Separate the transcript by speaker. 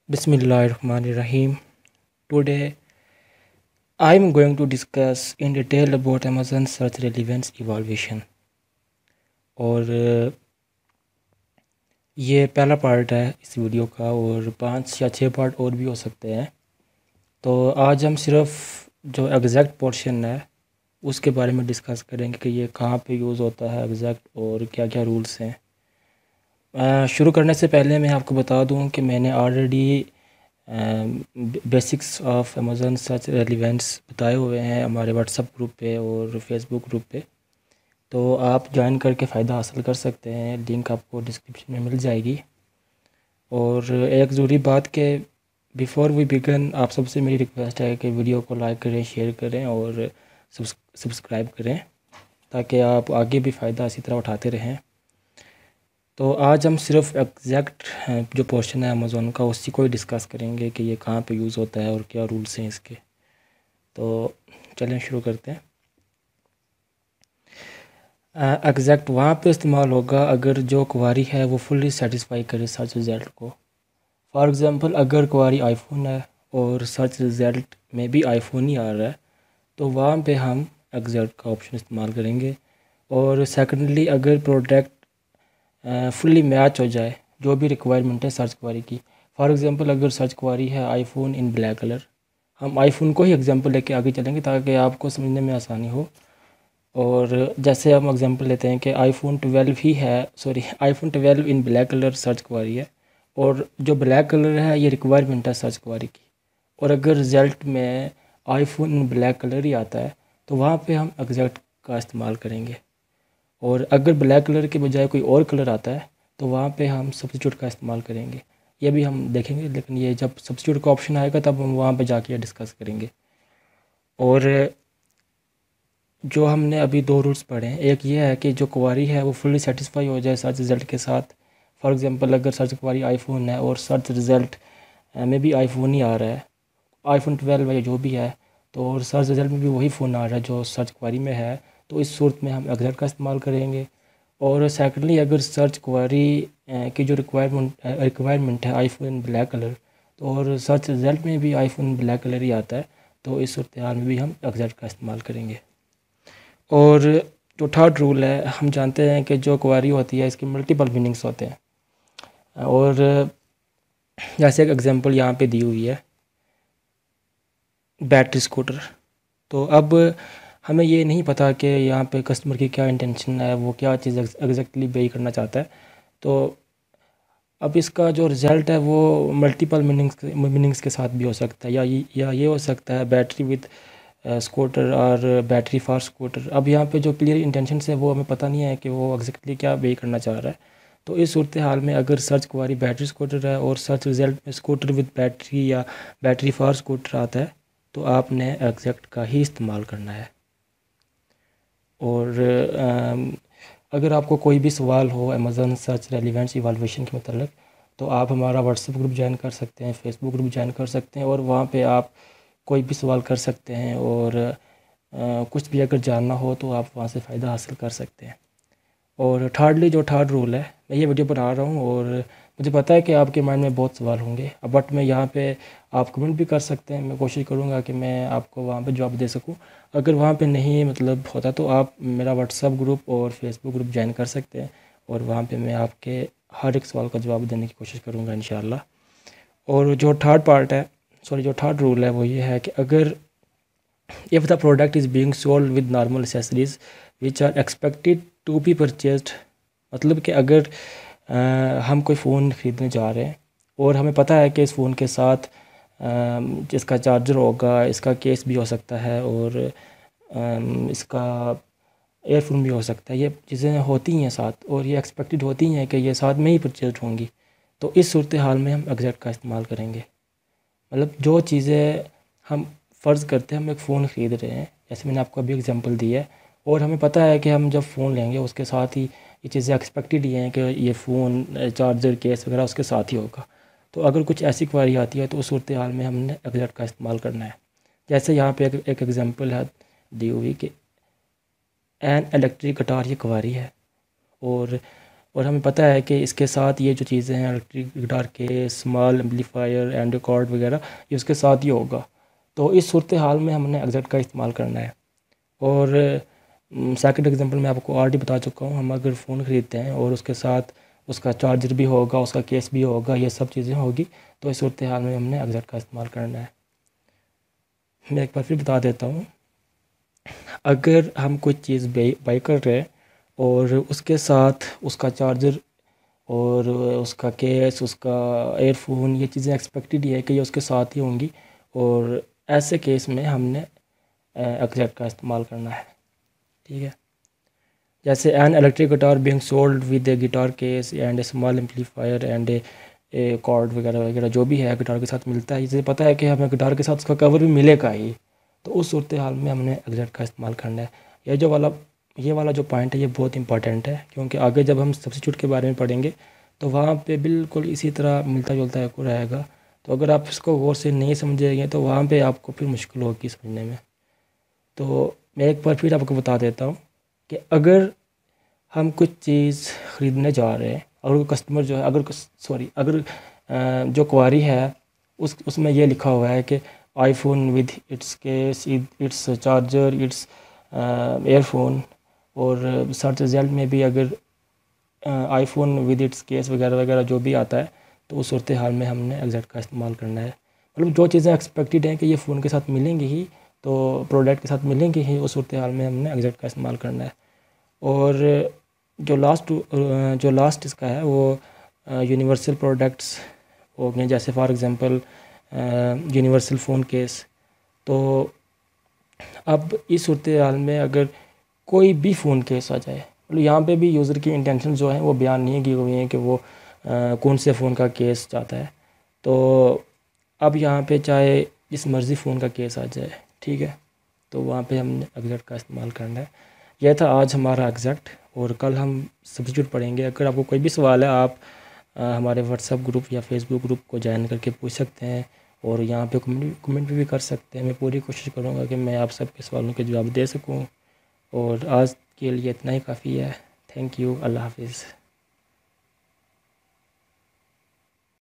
Speaker 1: Bismillahirrahmanirrahim. Today I am going to discuss in detail about Amazon search relevance evaluation और ये पहला part है इस वीडियो का और 5 या 6 पार्ट और भी हो सकते हैं। तो आज हम सिर्फ जो एग्जैक्ट पोर्शन है उसके बारे में डिस्कस करेंगे कि ये कहाँ पे यूज़ होता है एग्जैक्ट और क्या क्या रूल्स हैं। शुरू करने से पहले मैं आपको बता दूं कि मैंने already basics of Amazon search relevants बताए हुए हैं हमारे व्हाट्सएप ग्रुप पे और फेसबुक ग्रुप पे, तो आप ज्वाइन करके फ़ायदा हासिल कर सकते हैं। लिंक आपको डिस्क्रिप्शन में मिल जाएगी। और एक ज़रूरी बात कि बिफ़ोर वी बिगन आप सबसे मेरी रिक्वेस्ट है कि वीडियो को लाइक करें, शेयर करें और सब्सक्राइब करें ताकि आप आगे भी फ़ायदा इसी तरह उठाते रहें। तो आज हम सिर्फ एग्जैक्ट जो पोर्शन है अमेज़ोन का उसी को ही डिस्कस करेंगे कि ये कहाँ पे यूज़ होता है और क्या रूल्स हैं इसके। तो चलें शुरू करते हैं। एग्जैक्ट वहाँ पे इस्तेमाल होगा अगर जो क्वारी है वो फुल्ली सेटिस्फाई करे सर्च रिज़ल्ट को। फॉर एग्ज़ाम्पल अगर क्वारी आईफोन है और सर्च रिज़ल्ट में भी आईफोन ही आ रहा है तो वहाँ पे हम एग्जैक्ट का ऑप्शन इस्तेमाल करेंगे। और सेकेंडली अगर प्रोडक्ट फुल्ली मैच हो जाए जो भी रिक्वायरमेंट है सर्च क्वारी की। फॉर एग्ज़ाम्पल अगर सर्च क्वारी है आईफोन इन ब्लैक कलर, हम आईफोन को ही एग्जांपल लेके आगे चलेंगे ताकि आपको समझने में आसानी हो। और जैसे हम एग्जांपल लेते हैं कि आईफोन 12 ही है, सॉरी आईफोन 12 इन ब्लैक कलर सर्च क्वारी है और जो ब्लैक कलर है ये रिक्वायरमेंट है सर्च क्वारी की। और अगर रिज़ल्ट में आईफोन इन ब्लैक कलर ही आता है तो वहाँ पे हम एग्जैक्ट का इस्तेमाल करेंगे। और अगर ब्लैक कलर के बजाय कोई और कलर आता है तो वहाँ पे हम सब्स्टिट्यूट का इस्तेमाल करेंगे। ये भी हम देखेंगे, लेकिन ये जब सब्स्टिट्यूट का ऑप्शन आएगा तब हम वहाँ पे जाके डिस्कस करेंगे। और जो हमने अभी 2 रूल्स पढ़े हैं, एक ये है कि जो क्वारी है वो फुल्ली सेटिस्फाई हो जाए सर्च रिज़ल्ट के साथ। फॉर एग्ज़ाम्पल अगर सर्च क्वारी आईफोन है और सर्च रिज़ल्ट में भी आईफोन ही आ रहा है, आईफोन 12 या जो भी है, तो और सर्च रिज़ल्ट में भी वही फ़ोन आ रहा है जो सर्च क्वारी में है, तो इस सूरत में हम एग्जैक्ट का इस्तेमाल करेंगे। और सेकेंडली अगर सर्च क्वारी की जो रिक्वायरमेंट है आईफोन ब्लैक कलर, तो और सर्च रिज़ल्ट में भी आईफोन ब्लैक कलर ही आता है, तो इस सूरत हाल में भी हम एग्जैक्ट का इस्तेमाल करेंगे। और जो थर्ड रूल है, हम जानते हैं कि जो क्वारी होती है इसके मल्टीपल मीनिंग्स होते हैं। और जैसे एक एग्जांपल यहाँ पे दी हुई है बैटरी स्कूटर, तो अब हमें ये नहीं पता कि यहाँ पे कस्टमर की क्या इंटेंशन है, वो क्या चीज़ एग्जैक्टली बेई करना चाहता है। तो अब इसका जो रिज़ल्ट है वो मल्टीपल मीनिंग्स के साथ भी हो सकता है, या ये हो सकता है बैटरी विद स्कूटर और बैटरी फॉर स्कूटर। अब यहाँ पे जो क्लियर इंटेंशन है वो हमें पता नहीं है कि वो एग्जैक्टली क्या बेई करना चाह रहा है। तो इस सूरत हाल में अगर सर्च क्वारी बैटरी स्कूटर है और सर्च रिज़ल्ट में स्कूटर विद बैटरी या बैटरी फॉर स्कूटर आता है तो आपने एग्जैक्ट का ही इस्तेमाल करना है। और अगर आपको कोई भी सवाल हो अमेज़न सर्च रेलिवेंस इवैल्यूएशन के मतलब, तो आप हमारा व्हाट्सएप ग्रुप ज्वाइन कर सकते हैं, फेसबुक ग्रुप ज्वाइन कर सकते हैं और वहाँ पे आप कोई भी सवाल कर सकते हैं। और कुछ भी अगर जानना हो तो आप वहाँ से फ़ायदा हासिल कर सकते हैं। और थर्डली जो थर्ड रूल है, मैं ये वीडियो बना रहा हूँ और मुझे पता है कि आपके माइंड में बहुत सवाल होंगे, बट मैं यहाँ पे आप कमेंट भी कर सकते हैं, मैं कोशिश करूँगा कि मैं आपको वहाँ पे जवाब दे सकूँ। अगर वहाँ पे नहीं मतलब होता तो आप मेरा व्हाट्सएप ग्रुप और फेसबुक ग्रुप ज्वाइन कर सकते हैं और वहाँ पे मैं आपके हर एक सवाल का जवाब देने की कोशिश करूँगा इंशाल्लाह। और जो थर्ड रूल है वो ये है कि अगर if the product is being sold with normal accessories which are expected to be purchased, मतलब कि अगर हम कोई फ़ोन ख़रीदने जा रहे हैं और हमें पता है कि इस फ़ोन के साथ इसका चार्जर होगा, इसका केस भी हो सकता है और इसका एयरफोन भी हो सकता है, ये चीज़ें होती हैं साथ और ये एक्सपेक्टेड होती हैं कि ये साथ में ही परचेज होंगी, तो इस सूरत हाल में हम एग्जैक्ट का इस्तेमाल करेंगे। मतलब जो चीज़ें हम फ़र्ज़ करते हैं हम एक फ़ोन ख़रीद रहे हैं, जैसे मैंने आपको अभी एग्जांपल दी है, और हमें पता है कि हम जब फ़ोन लेंगे उसके साथ ही ये चीज़ें एक्सपेक्टेड ही हैं कि ये फ़ोन चार्जर केस वगैरह उसके साथ ही होगा। तो अगर कुछ ऐसी क्वारी आती है तो उस सूरत हाल में हमने एग्जैक्ट का इस्तेमाल करना है। जैसे यहाँ पे एक एग्जांपल है दी हुई कि एन इलेक्ट्रिक गिटार, ये क्वारी है और और हमें पता है कि इसके साथ ये जो चीज़ें हैं इलेक्ट्रिक गिटार के स्मॉल एम्पलीफायर एंड कॉर्ड वगैरह ये उसके साथ ही होगा। तो इस सूरत हाल में हमने एग्जैक्ट का इस्तेमाल करना है। और सेकंड एग्जांपल मैं आपको ऑलरेडी बता चुका हूँ, हम अगर फ़ोन ख़रीदते हैं और उसके साथ उसका चार्जर भी होगा, उसका केस भी होगा, ये सब चीज़ें होगी, तो इस सूरत हाल में हमने एग्जैक्ट का इस्तेमाल करना है। मैं एक बार फिर बता देता हूँ, अगर हम कोई चीज़ बाई कर रहे हैं और उसके साथ उसका चार्जर और उसका केस, उसका एयरफोन, ये चीज़ें एक्सपेक्टेड ही है कि ये उसके साथ ही होंगी, और ऐसे केस में हमने एग्जैक्ट का इस्तेमाल करना है। ठीक है, जैसे an electric guitar being sold with a guitar case and a small amplifier and a cord वगैरह वगैरह जो भी है गिटार के साथ मिलता है, इसे पता है कि हमें गिटार के साथ उसका कवर भी मिलेगा ही, तो उस सूरत हाल में हमने एग्जैक्ट का इस्तेमाल करना है। ये वाला जो पॉइंट है ये बहुत इंपॉर्टेंट है, क्योंकि आगे जब हम सब्स्टिट्यूट के बारे में पढ़ेंगे तो वहाँ पे बिल्कुल इसी तरह मिलता जुलता रहेगा। तो अगर आप इसको गौर से नहीं समझेंगे तो वहाँ पे आपको फिर मुश्किल होगी समझने में। तो मैं एक बार फिर आपको बता देता हूँ कि अगर हम कुछ चीज़ ख़रीदने जा रहे हैं, अगर कस्टमर जो है अगर जो क्वारी है उसमें ये लिखा हुआ है कि iPhone with its case, it's charger, it's earphone, और सर्च रिजल्ट में भी अगर आईफोन विद इट्स केस वगैरह वगैरह जो भी आता है, तो उस सूरत हाल में हमने एग्जैक्ट का इस्तेमाल करना है। मतलब जो चीज़ें एक्सपेक्टेड हैं कि ये फ़ोन के साथ मिलेंगी ही, तो प्रोडक्ट के साथ मिलेंगी ही, उस सूरत हाल में हमने एग्जैक्ट का इस्तेमाल करना है। और जो लास्ट इसका है वो यूनिवर्सल प्रोडक्ट्स हो गए, जैसे for example universal phone case. तो अब इस सूरत हाल में अगर कोई भी फ़ोन केस आ जाए, मतलब यहाँ पे भी यूज़र की इंटेंशन जो है वो बयान नहीं की हुई है कि वो कौन से फ़ोन का केस चाहता है। तो अब यहाँ पे चाहे जिस मर्ज़ी फ़ोन का केस आ जाए, ठीक है, तो वहाँ पे हमने एग्जैक्ट का इस्तेमाल करना है। यह था आज हमारा एग्जैक्ट, और कल हम सब्स्टिट्यूट पढ़ेंगे। अगर आपको कोई भी सवाल है आप हमारे व्हाट्सएप ग्रुप या फेसबुक ग्रुप को ज्वाइन करके पूछ सकते हैं, और यहाँ पे कमेंट भी कर सकते हैं। मैं पूरी कोशिश करूँगा कि मैं आप सबके सवालों के जवाब दे सकूँ। और आज के लिए इतना ही काफ़ी है। Thank you. अल्लाह हाफिज़।